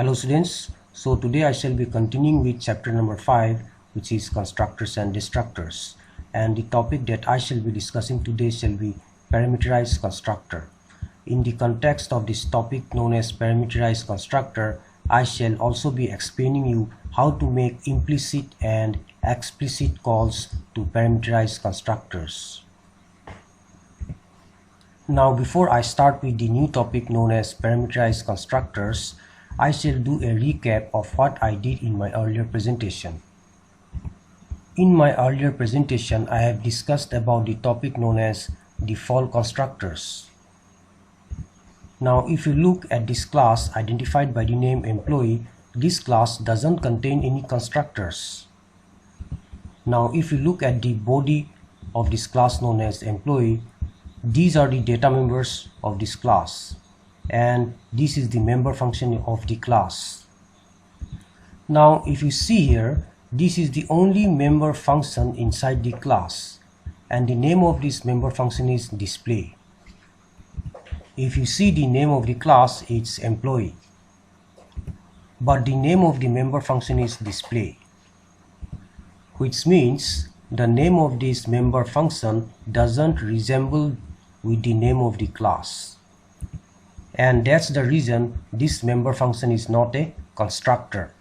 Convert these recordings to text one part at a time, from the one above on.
Hello students, so today I shall be continuing with chapter number 5, which is constructors and destructors, and the topic that I shall be discussing today shall be parameterized constructor. In the context of this topic known as parameterized constructor, I shall also be explaining you how to make implicit and explicit calls to parameterized constructors. Now before I start with the new topic known as parameterized constructors, I shall do a recap of what I did in my earlier presentation. In my earlier presentation, I have discussed about the topic known as default constructors. Now if you look at this class identified by the name employee, this class doesn't contain any constructors. Now if you look at the body of this class known as employee, these are the data members of this class, and this is the member function of the class. Now if you see here, this is the only member function inside the class, and the name of this member function is display. If you see the name of the class, it's employee, but the name of the member function is display, which means the name of this member function doesn't resemble with the name of the class, and that's the reason this member function is not a constructor.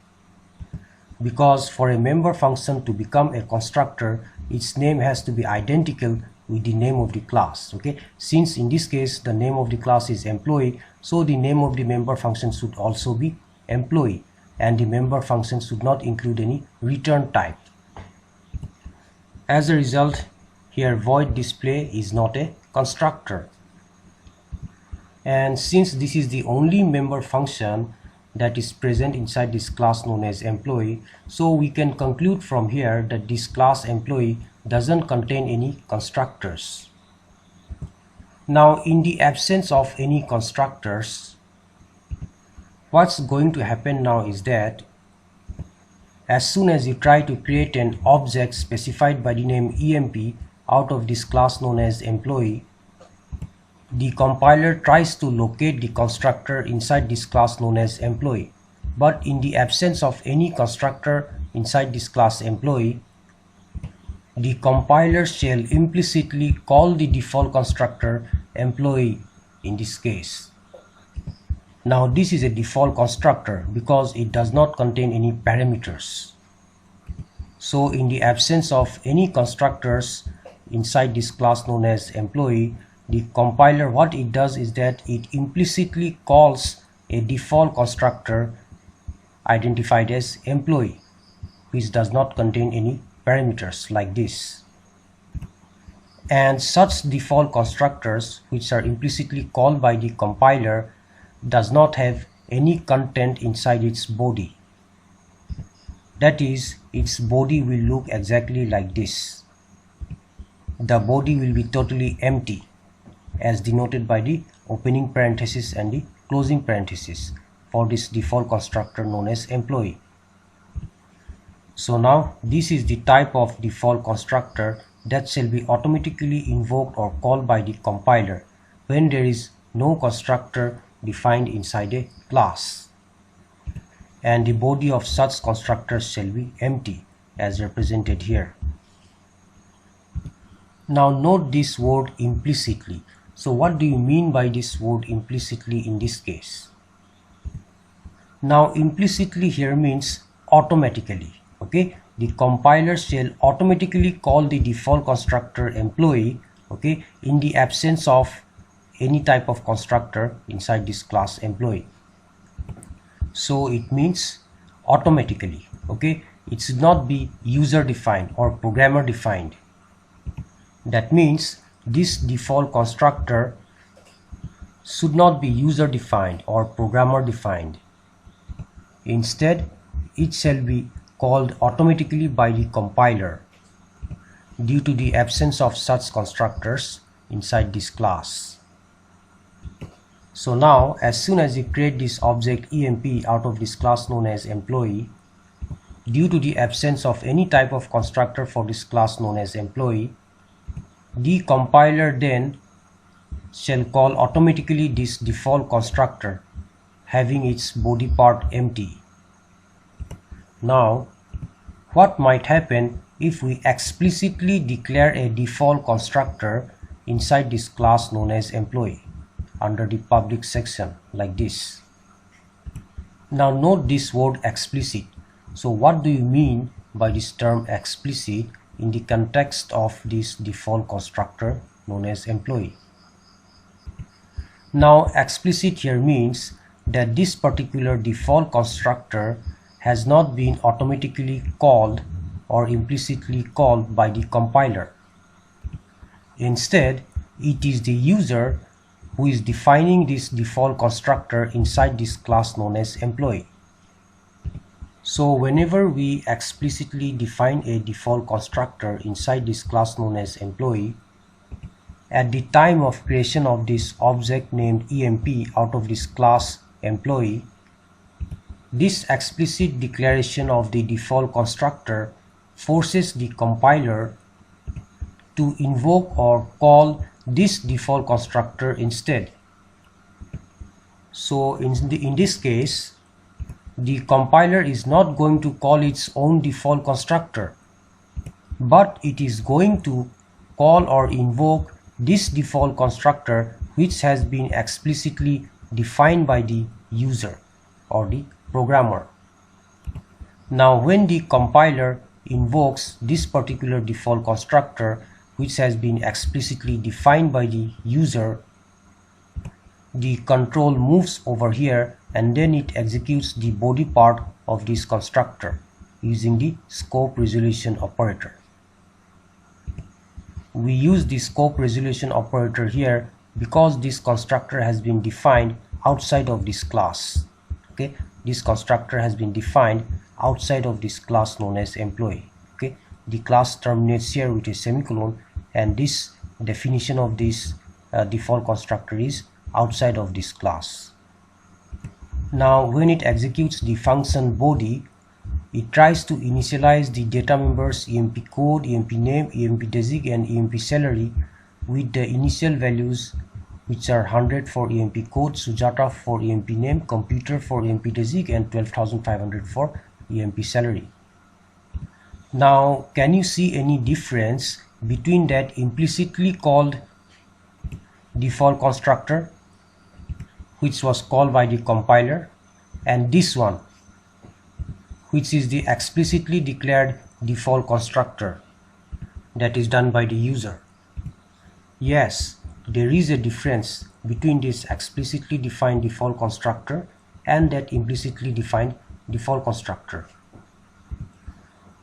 Because for a member function to become a constructor, its name has to be identical with the name of the class. Okay, since in this case the name of the class is employee, so the name of the member function should also be employee, and the member function should not include any return type. As a result, here void display is not a constructor. And since this is the only member function that is present inside this class known as employee, so we can conclude from here that this class employee doesn't contain any constructors. Now in the absence of any constructors, what's going to happen now is that as soon as you try to create an object specified by the name EMP out of this class known as employee, the compiler tries to locate the constructor inside this class known as employee. But in the absence of any constructor inside this class employee, the compiler shall implicitly call the default constructor employee in this case. Now this is a default constructor because it does not contain any parameters. So in the absence of any constructors inside this class known as employee, the compiler, what it does is that it implicitly calls a default constructor identified as employee, which does not contain any parameters like this. And such default constructors, which are implicitly called by the compiler, does not have any content inside its body. That is, its body will look exactly like this. The body will be totally empty, as denoted by the opening parenthesis and the closing parenthesis for this default constructor known as employee. So now this is the type of default constructor that shall be automatically invoked or called by the compiler when there is no constructor defined inside a class, and the body of such constructors shall be empty as represented here. Now note this word implicitly. So what do you mean by this word implicitly in this case? Now implicitly here means automatically. Okay, the compiler shall automatically call the default constructor employee, okay, in the absence of any type of constructor inside this class employee. So it means automatically. Okay, it should not be user defined or programmer defined. That means this default constructor should not be user defined or programmer defined. Instead, it shall be called automatically by the compiler due to the absence of such constructors inside this class. So now as soon as you create this object EMP out of this class known as employee, due to the absence of any type of constructor for this class known as employee, the compiler then shall call automatically this default constructor having its body part empty. Now, what might happen if we explicitly declare a default constructor inside this class known as employee under the public section like this? Now note this word explicit. So what do you mean by this term explicit in the context of this default constructor known as employee? Now explicit here means that this particular default constructor has not been automatically called or implicitly called by the compiler. Instead, it is the user who is defining this default constructor inside this class known as employee. So whenever we explicitly define a default constructor inside this class known as employee, at the time of creation of this object named emp out of this class employee, this explicit declaration of the default constructor forces the compiler to invoke or call this default constructor instead. So in this case, the compiler is not going to call its own default constructor, but it is going to call or invoke this default constructor which has been explicitly defined by the user or the programmer. Now when the compiler invokes this particular default constructor which has been explicitly defined by the user, the control moves over here and then it executes the body part of this constructor using the scope resolution operator. We use the scope resolution operator here because this constructor has been defined outside of this class. Okay, this constructor has been defined outside of this class known as employee. Okay, the class terminates here with a semicolon, and this definition of this default constructor is outside of this class. Now when it executes the function body, it tries to initialize the data members emp code, emp name, emp desig and emp salary with the initial values which are 100 for emp code, Sujata for emp name, computer for emp desig and 12,500 for emp salary. Now can you see any difference between that implicitly called default constructor which was called by the compiler and this one which is the explicitly declared default constructor that is done by the user? Yes, there is a difference between this explicitly defined default constructor and that implicitly defined default constructor.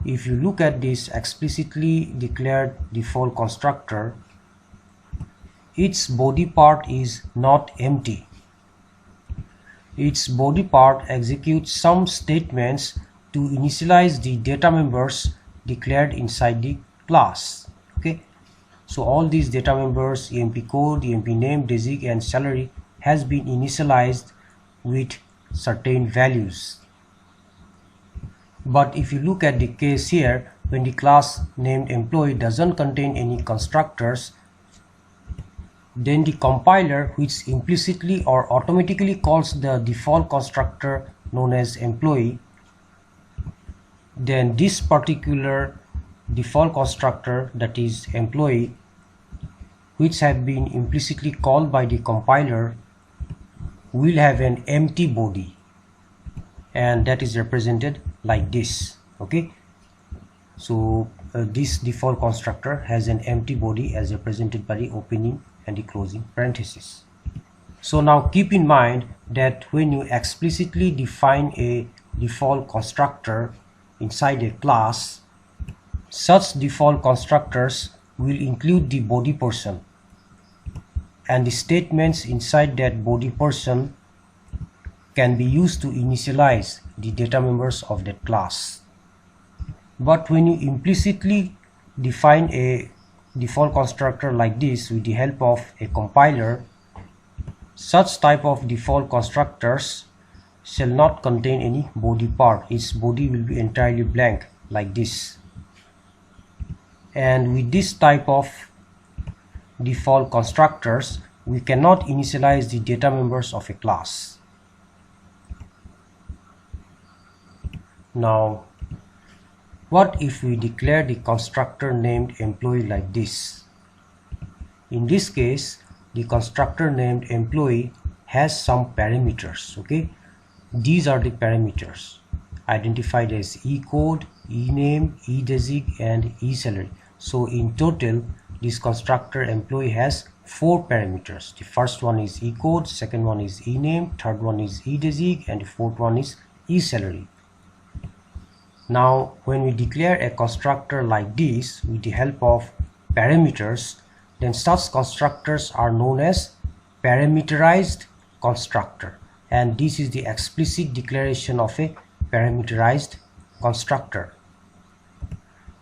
If you look at this explicitly declared default constructor, its body part is not empty. Its body part executes some statements to initialize the data members declared inside the class. Okay, so all these data members, emp code, emp name, desig and salary has been initialized with certain values. But if you look at the case here, when the class named employee doesn't contain any constructors, then the compiler which implicitly or automatically calls the default constructor known as employee, then this particular default constructor, that is employee, which have been implicitly called by the compiler, will have an empty body, and that is represented like this. Okay, so this default constructor has an empty body as represented by the opening and the closing parenthesis. So now keep in mind that when you explicitly define a default constructor inside a class, such default constructors will include the body portion, and the statements inside that body portion can be used to initialize the data members of that class. But when you implicitly define a default constructor like this with the help of a compiler, such type of default constructors shall not contain any body part. Its body will be entirely blank like this. And with this type of default constructors, we cannot initialize the data members of a class. Now, what if we declare the constructor named employee like this? In this case, the constructor named employee has some parameters. Okay, these are the parameters identified as eCode, ename, edesig, and eSalary. So in total, this constructor employee has 4 parameters. The first one is eCode, second one is ename, third one is edesig, and the fourth one is eSalary. Now, when we declare a constructor like this with the help of parameters, then such constructors are known as parameterized constructor, and this is the explicit declaration of a parameterized constructor.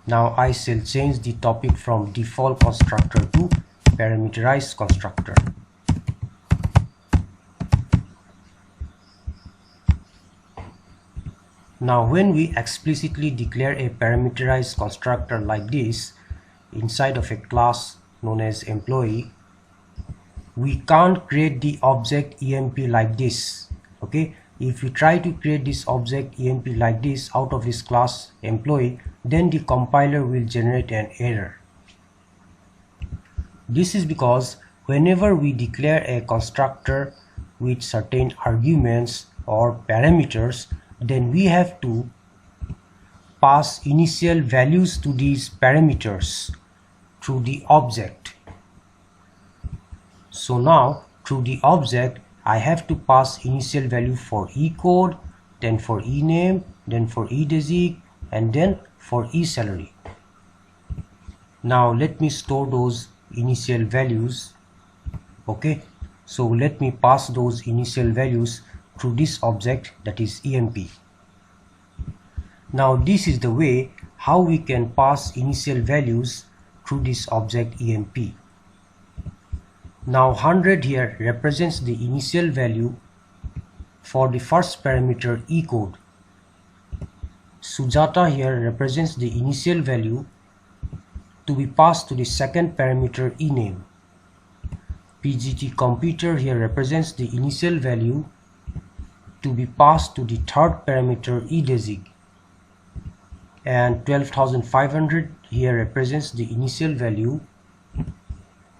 Now I shall change the topic from default constructor to parameterized constructor. Now when we explicitly declare a parameterized constructor like this inside of a class known as employee, we can't create the object emp like this. Okay, if we try to create this object emp like this out of this class employee, then the compiler will generate an error. This is because whenever we declare a constructor with certain arguments or parameters, then we have to pass initial values to these parameters through the object. So now through the object I have to pass initial value for eCode, then for ename, then for edesig, and then for eSalary. Now let me store those initial values. Okay, so let me pass those initial values through this object, that is emp. Now this is the way how we can pass initial values through this object emp. Now 100 here represents the initial value for the first parameter eCode. Sujata here represents the initial value to be passed to the second parameter ename. PGT computer here represents the initial value to be passed to the third parameter edesig, and 12,500 here represents the initial value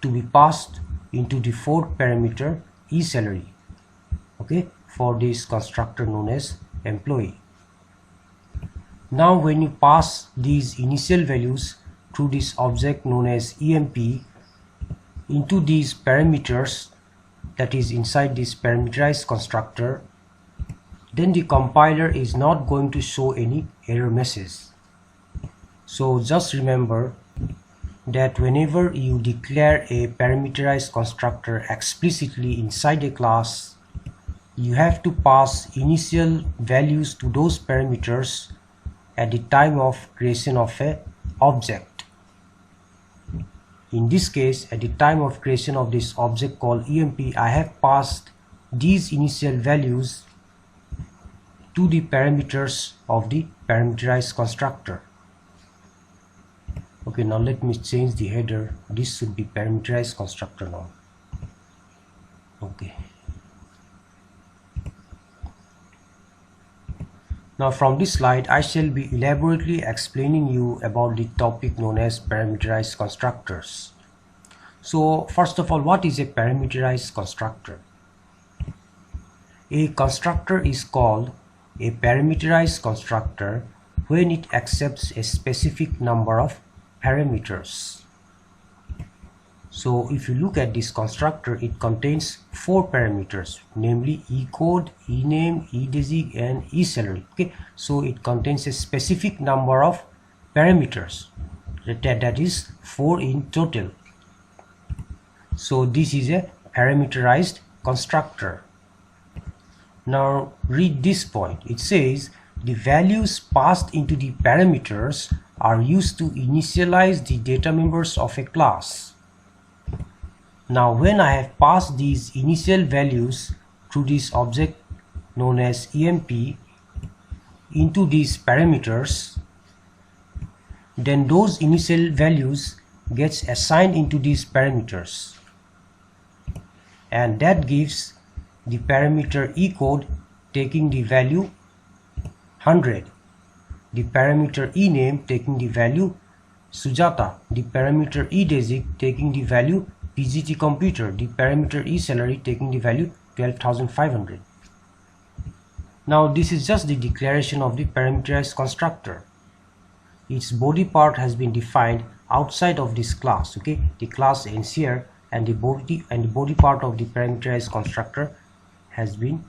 to be passed into the fourth parameter eSalary, okay, for this constructor known as employee. Now when you pass these initial values through this object known as emp into these parameters, that is inside this parameterized constructor, then the compiler is not going to show any error message. So just remember that whenever you declare a parameterized constructor explicitly inside a class, you have to pass initial values to those parameters at the time of creation of an object. In this case, at the time of creation of this object called emp, I have passed these initial values to the parameters of the parameterized constructor. Okay, now let me change the header. This should be parameterized constructor now. Okay. Now from this slide, I shall be elaborately explaining you about the topic known as parameterized constructors. So first of all, what is a parameterized constructor? A constructor is called a parameterized constructor when it accepts a specific number of parameters. So if you look at this constructor, it contains 4 parameters, namely eCode, ename, edesig, and eSalary. Okay, so it contains a specific number of parameters, that is 4 in total. So this is a parameterized constructor. Now read this point. It says the values passed into the parameters are used to initialize the data members of a class. Now when I have passed these initial values through this object known as emp into these parameters, then those initial values gets assigned into these parameters, and that gives the parameter eCode taking the value 100. the parameter ename taking the value Sujata, the parameter edesic taking the value PGT computer, the parameter eSalary taking the value 12,500. Now this is just the declaration of the parameterized constructor. Its body part has been defined outside of this class. Okay, the class ends here, and the body part of the parameterized constructor has been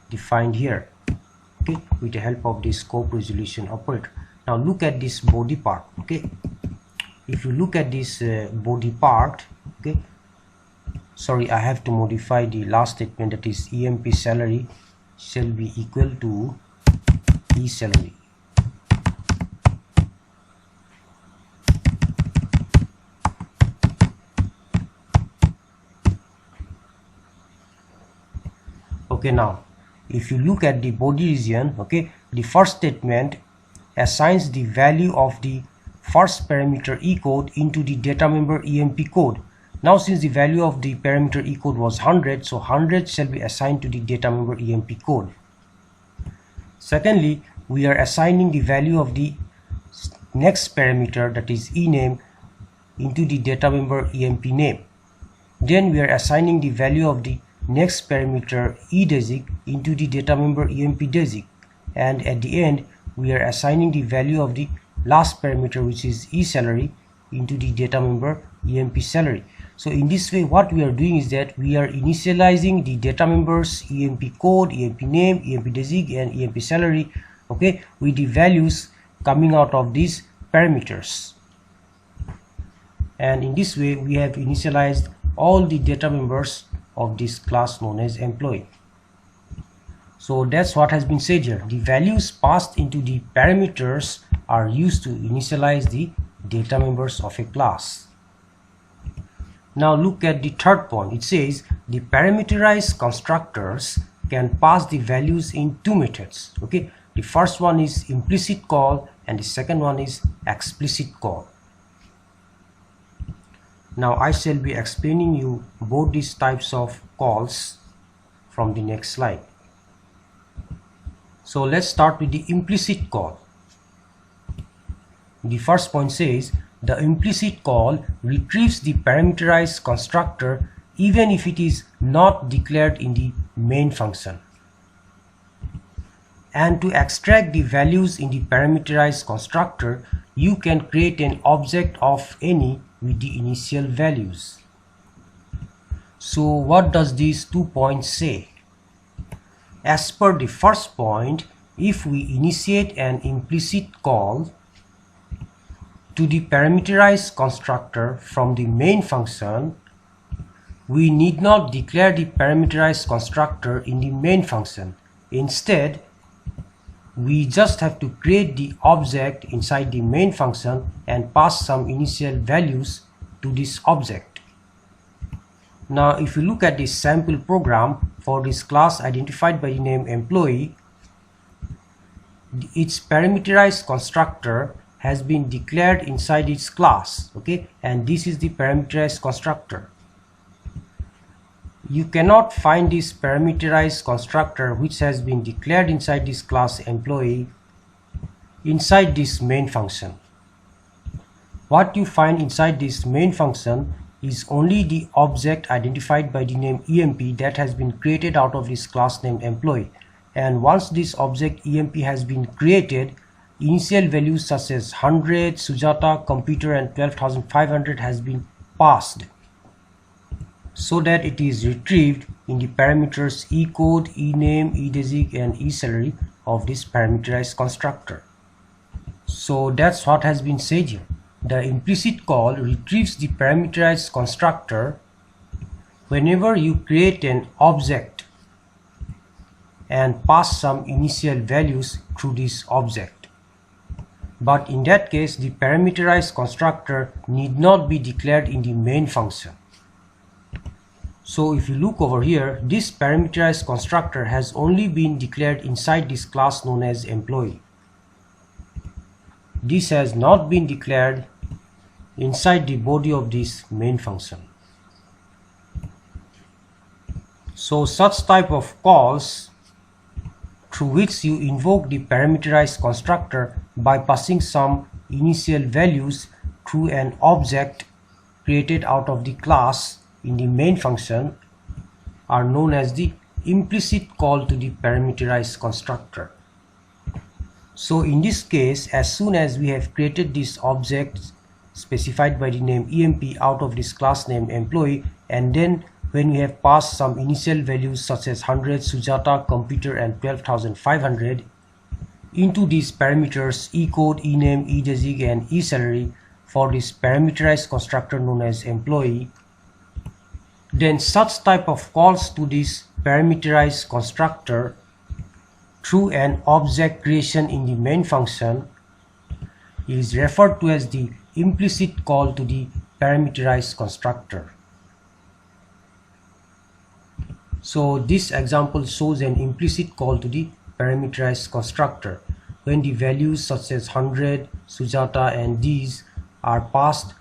defined here. Okay, with the help of the scope resolution operator. Now look at this body part. Okay, if you look at this body part, okay, sorry, I have to modify the last statement, that is EMP salary shall be equal to eSalary. Okay, now if you look at the body region, okay, the first statement assigns the value of the first parameter E code into the data member EMP code. Now since the value of the parameter E code was 100, so 100 shall be assigned to the data member EMP code. Secondly, we are assigning the value of the next parameter, that is ename, into the data member EMP name. Then we are assigning the value of the next parameter edesic into the data member EMP desic, and at the end we are assigning the value of the last parameter, which is eSalary, into the data member EMP salary. So in this way what we are doing is that we are initializing the data members EMP code, EMP name, EMP desic and EMP salary, okay, with the values coming out of these parameters. And in this way we have initialized all the data members of this class known as employee. So that's what has been said here. The values passed into the parameters are used to initialize the data members of a class. Now look at the third point. It says the parameterized constructors can pass the values in two methods. Okay, the first one is implicit call and the second one is explicit call. Now I shall be explaining you both these types of calls from the next slide. So let's start with the implicit call. The first point says the implicit call retrieves the parameterized constructor even if it is not declared in the main function. And to extract the values in the parameterized constructor, you can create an object of any with the initial values. So what does these 2 points say? As per the first point, if we initiate an implicit call to the parameterized constructor from the main function, we need not declare the parameterized constructor in the main function. Instead, we just have to create the object inside the main function and pass some initial values to this object. Now if you look at this sample program for this class identified by the name employee, its parameterized constructor has been declared inside its class, okay, and this is the parameterized constructor. You cannot find this parameterized constructor which has been declared inside this class employee inside this main function. What you find inside this main function is only the object identified by the name EMP that has been created out of this class named employee. And once this object EMP has been created, initial values such as 100, Sujata, computer and 12,500 has been passed, so that it is retrieved in the parameters eCode, ename, edesic and eSalary of this parameterized constructor. So that's what has been said here. The implicit call retrieves the parameterized constructor whenever you create an object and pass some initial values through this object. But in that case, the parameterized constructor need not be declared in the main function. So if you look over here, this parameterized constructor has only been declared inside this class known as employee. This has not been declared inside the body of this main function. So such type of calls through which you invoke the parameterized constructor by passing some initial values through an object created out of the class in the main function are known as the implicit call to the parameterized constructor. So in this case, as soon as we have created this object specified by the name emp out of this class name employee, and then when we have passed some initial values such as 100, Sujata, computer and 12,500 into these parameters ecode, ename, edesig and esalary for this parameterized constructor known as employee, then such type of calls to this parameterized constructor through an object creation in the main function is referred to as the implicit call to the parameterized constructor. So this example shows an implicit call to the parameterized constructor when the values such as 100, Sujata and these are passed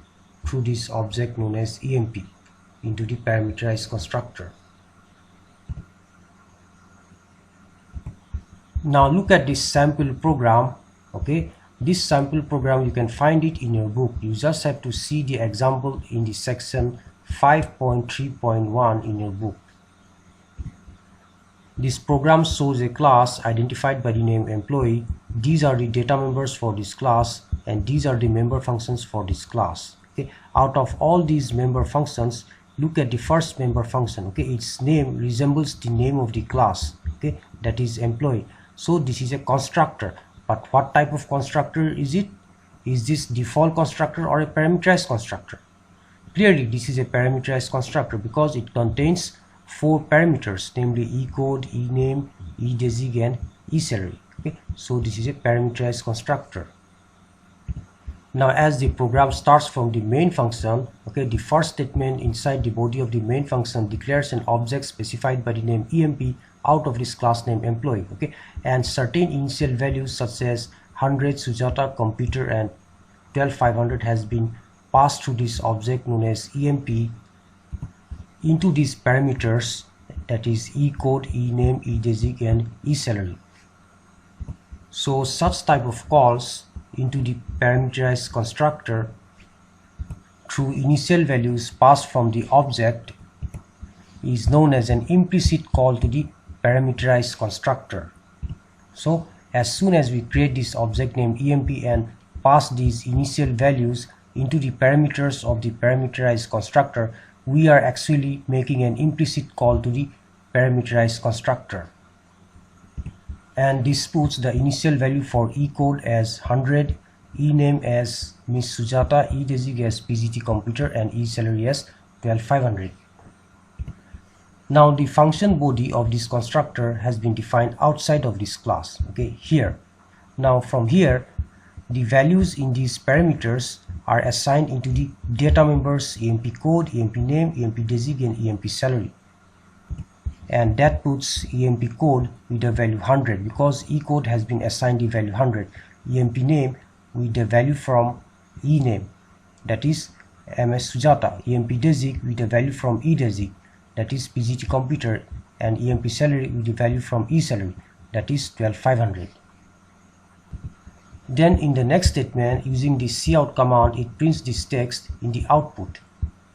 through this object known as emp into the parameterized constructor. Now look at this sample program. Okay, this sample program you can find it in your book. You just have to see the example in the section 5.3.1 in your book. This program shows a class identified by the name employee. These are the data members for this class and these are the member functions for this class. Okay, out of all these member functions, look at the first member function. Okay, its name resembles the name of the class, okay, that is employee. So this is a constructor, but what type of constructor is it? Is this default constructor or a parameterized constructor? Clearly this is a parameterized constructor because it contains 4 parameters, namely ecode, ename, edesig and esalary. Okay, so this is a parameterized constructor. Now as the program starts from the main function, okay, the first statement inside the body of the main function declares an object specified by the name emp out of this class name employee, okay, and certain initial values such as 100, Sujata, computer and 12,500 has been passed through this object known as emp into these parameters, that is ecode, ename, edesig and esalary. So such type of calls into the parameterized constructor through initial values passed from the object is known as an implicit call to the parameterized constructor. So as soon as we create this object named emp and pass these initial values into the parameters of the parameterized constructor, we are actually making an implicit call to the parameterized constructor. And this puts the initial value for ecode as 100, ename as Miss Sujata, edesig as PGT computer and esalary as 12,500. Now the function body of this constructor has been defined outside of this class, okay, here. Now from here the values in these parameters are assigned into the data members emp code, emp name, emp desig and emp salary, and that puts emp code with the value 100 because ecode has been assigned the value 100, emp name with the value from ename, that is ms Sujata, emp desig with the value from edesig, that is pgt computer, and emp salary with the value from esalary, that is 12,500. Then in the next statement, using the cout command, it prints this text in the output,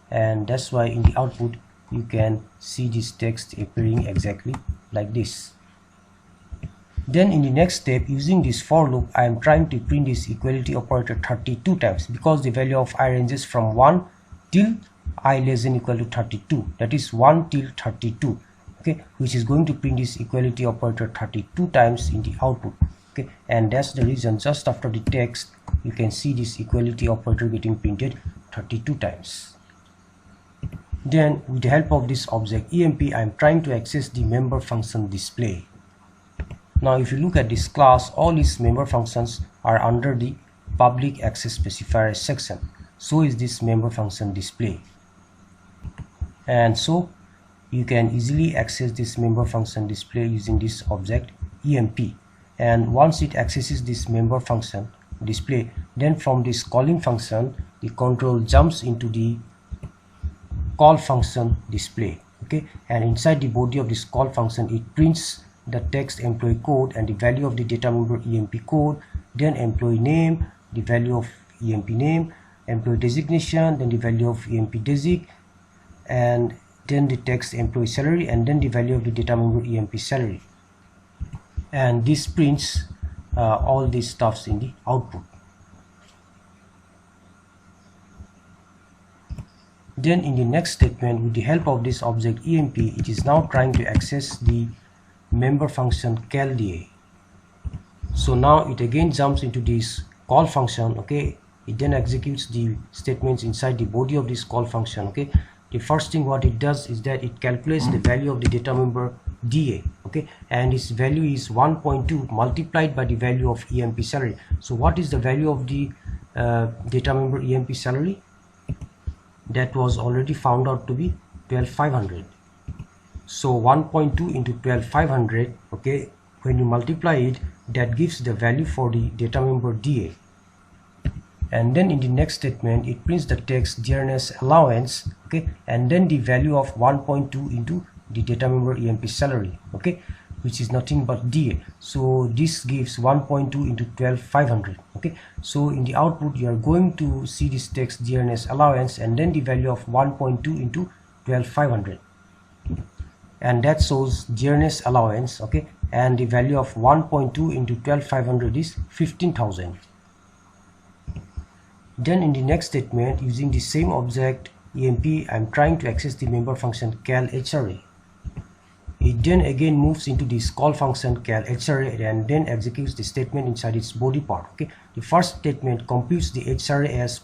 and that's why in the output you can see this text appearing exactly like this. Then in the next step, using this for loop, I am trying to print this equality operator 32 times because the value of I ranges from 1 till I less than equal to 32, that is 1 till 32, okay, which is going to print this equality operator 32 times in the output. Okay, and that's the reason just after the text you can see this equality operator getting printed 32 times. Then with the help of this object emp, I am trying to access the member function display. Now if you look at this class, all its member functions are under the public access specifier section. So is this member function display, and so you can easily access this member function display using this object emp. And once it accesses this member function display, then from this calling function the control jumps into the call function display, okay, and inside the body of this call function it prints the text employee code and the value of the data member emp code then employee name, the value of EMP name, employee designation, then the value of EMP desig, and then the text employee salary, and then the value of the data member EMP salary. And this prints all these stuffs in the output. Then in the next statement, with the help of this object EMP, it is now trying to access the member function calDA. So now it again jumps into this call function. Okay, it then executes the statements inside the body of this call function. Okay, the first thing what it does is that it calculates the value of the data member DA. Okay, and its value is 1.2 multiplied by the value of EMP salary. So what is the value of the data member EMP salary? That was already found out to be 12,500. So 1.2 into 12,500, okay, when you multiply it, that gives the value for the data member DA. And then in the next statement, it prints the text dearness allowance, okay, and then the value of 1.2 into the data member EMP salary, okay, which is nothing but DA. So this gives 1.2 into 12,500. Okay, so in the output you are going to see this text dearness allowance and then the value of 1.2 into 12,500, and that shows dearness allowance. Okay, and the value of 1.2 into 12,500 is 15,000. Then in the next statement, using the same object EMP, I am trying to access the member function calHRA. It then again moves into this call function calHRA and then executes the statement inside its body part. Okay, the first statement computes the HRA as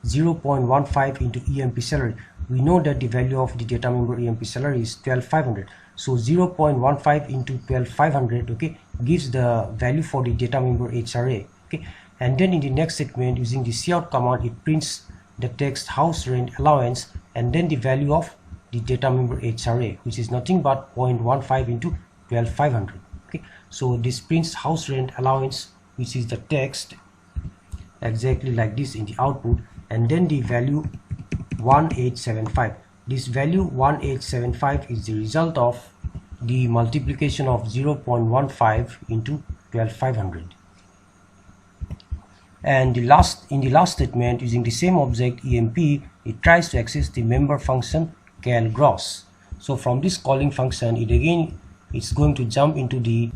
0.15 into EMP salary. We know that the value of the data member EMP salary is 12,500. So 0.15 into 12,500, okay, gives the value for the data member HRA. Okay, and then in the next statement, using the cout command, it prints the text house rent allowance and then the value of the data member HRA, which is nothing but 0.15 into 12,500. Okay, so this prints house rent allowance, which is the text exactly like this in the output, and then the value 1875. This value 1875 is the result of the multiplication of 0.15 into 12,500. And in the last statement, using the same object EMP, it tries to access the member function calGross. So from this calling function, it's going to jump into the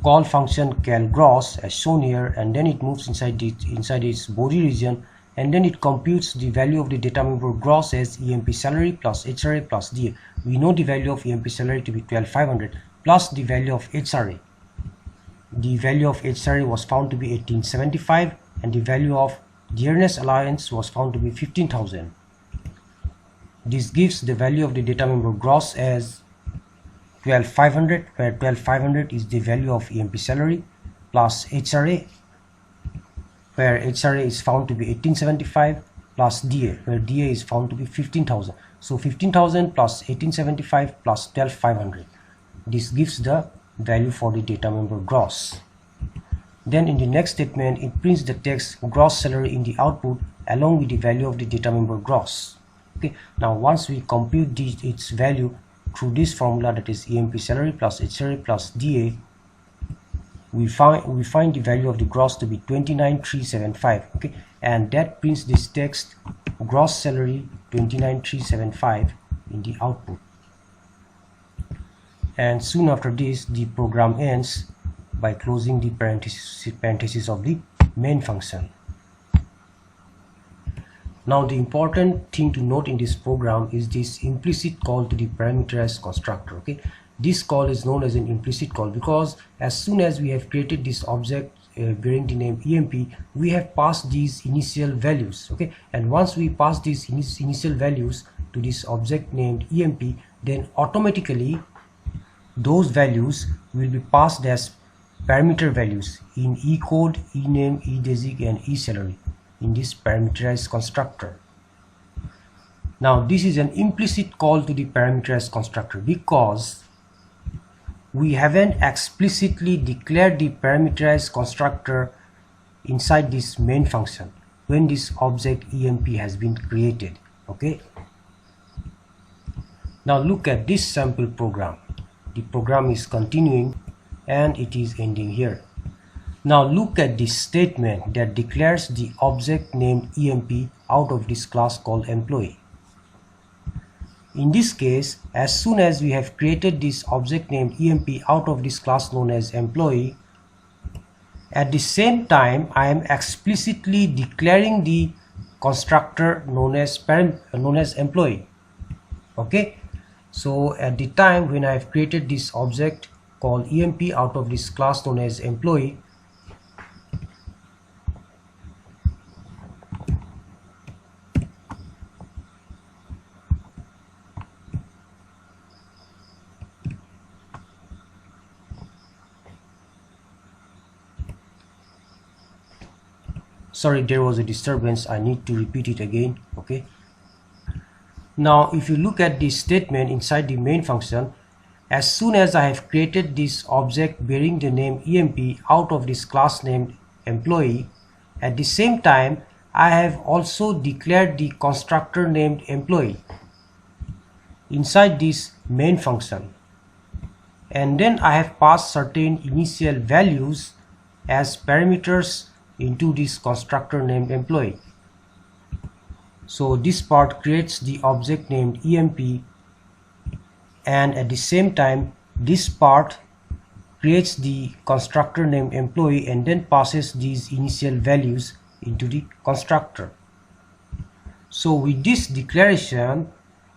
call function calGross as shown here, and then it moves inside its body region, and then it computes the value of the data member gross as EMP salary plus HRA plus DA. We know the value of EMP salary to be 12,500 plus the value of HRA. The value of HRA was found to be 1875, and the value of dearness allowance was found to be 15,000. This gives the value of the data member gross as 12,500, where 12,500 is the value of EMP salary, plus HRA, where HRA is found to be 1875, plus DA, where DA is found to be 15,000. So 15,000 plus 1875 plus 12,500. This gives the value for the data member gross. Then in the next statement, it prints the text gross salary in the output along with the value of the data member gross. Okay, now once we compute its value through this formula, that is EMP salary plus HRA plus DA, we find the value of the gross to be 29,375. Okay, and that prints this text gross salary 29,375 in the output. And soon after this, the program ends by closing the parentheses of the main function. Now the important thing to note in this program is this implicit call to the parameterized constructor. Okay, this call is known as an implicit call because as soon as we have created this object bearing the name EMP, we have passed these initial values. Okay, and once we pass these initial values to this object named EMP, then automatically those values will be passed as parameter values in eCode, ename, edesig, and eSalary in this parameterized constructor. Now this is an implicit call to the parameterized constructor because we haven't explicitly declared the parameterized constructor inside this main function when this object EMP has been created. Okay, now look at this sample program. The program is continuing and it is ending here. Now look at this statement that declares the object named EMP out of this class called employee. In this case, as soon as we have created this object named EMP out of this class known as employee, at the same time I am explicitly declaring the constructor known as employee. Okay, so at the time when I have created this object called EMP out of this class known as employee, sorry, there was a disturbance, I need to repeat it again. Okay, now if you look at this statement inside the main function, as soon as I have created this object bearing the name EMP out of this class named employee, at the same time I have also declared the constructor named employee inside this main function, and then I have passed certain initial values as parameters into this constructor named employee. So this part creates the object named EMP, and at the same time this part creates the constructor named employee and then passes these initial values into the constructor. So with this declaration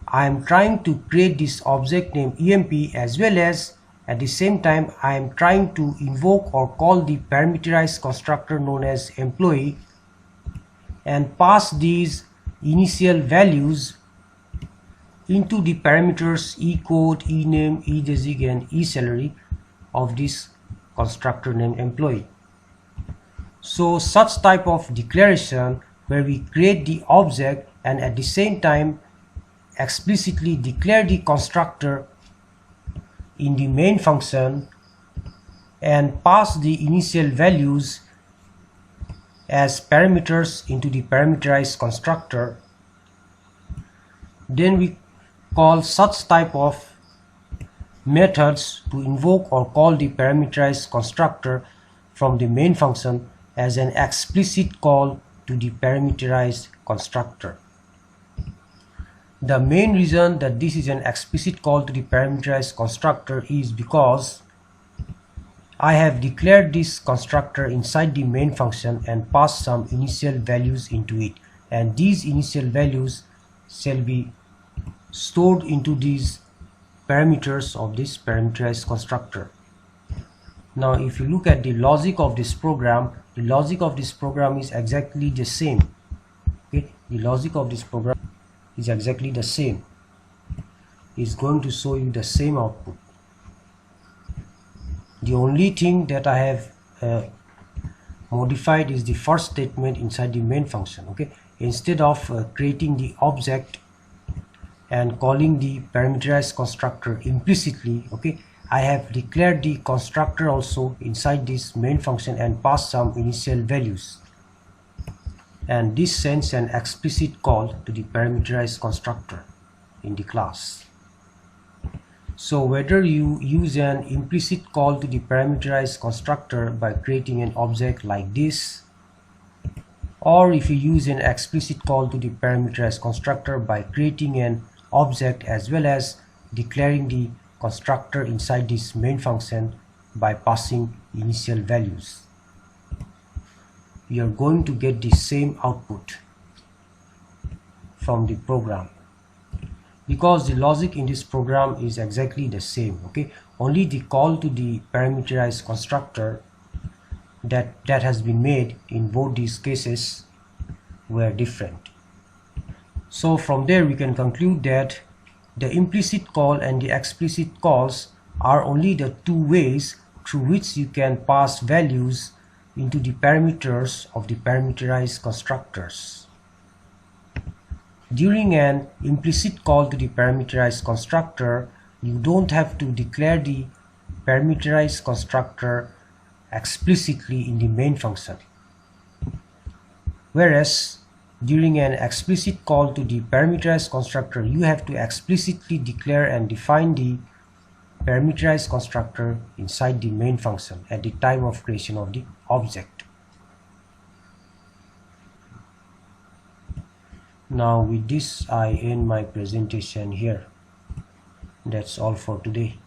I am trying to create this object named EMP, as well as at the same time I am trying to invoke or call the parameterized constructor known as employee and pass these initial values into the parameters eCode, ename, edesig and eSalary of this constructor named employee. So such type of declaration where we create the object and at the same time explicitly declare the constructor in the main function and pass the initial values as parameters into the parameterized constructor, then we call such type of methods to invoke or call the parameterized constructor from the main function as an explicit call to the parameterized constructor. The main reason that this is an explicit call to the parameterized constructor is because I have declared this constructor inside the main function and passed some initial values into it, and these initial values shall be stored into these parameters of this parameterized constructor. Now if you look at the logic of this program, the logic of this program is exactly the same. Okay, the logic of this program is exactly the same. It's going to show you the same output. The only thing that I have modified is the first statement inside the main function. Okay, instead of creating the object and calling the parameterized constructor implicitly, okay, I have declared the constructor also inside this main function and passed some initial values, and this sends an explicit call to the parameterized constructor in the class. So whether you use an implicit call to the parameterized constructor by creating an object like this, or if you use an explicit call to the parameterized constructor by creating an object as well as declaring the constructor inside this main function by passing initial values, you are going to get the same output from the program, because the logic in this program is exactly the same. Okay, only the call to the parameterized constructor that has been made in both these cases were different. So from there we can conclude that the implicit call and the explicit calls are only the two ways through which you can pass values into the parameters of the parameterized constructors. During an implicit call to the parameterized constructor, you don't have to declare the parameterized constructor explicitly in the main function, whereas during an explicit call to the parameterized constructor you have to explicitly declare and define the parameterized constructor inside the main function at the time of creation of the object. Now with this I end my presentation here. That's all for today.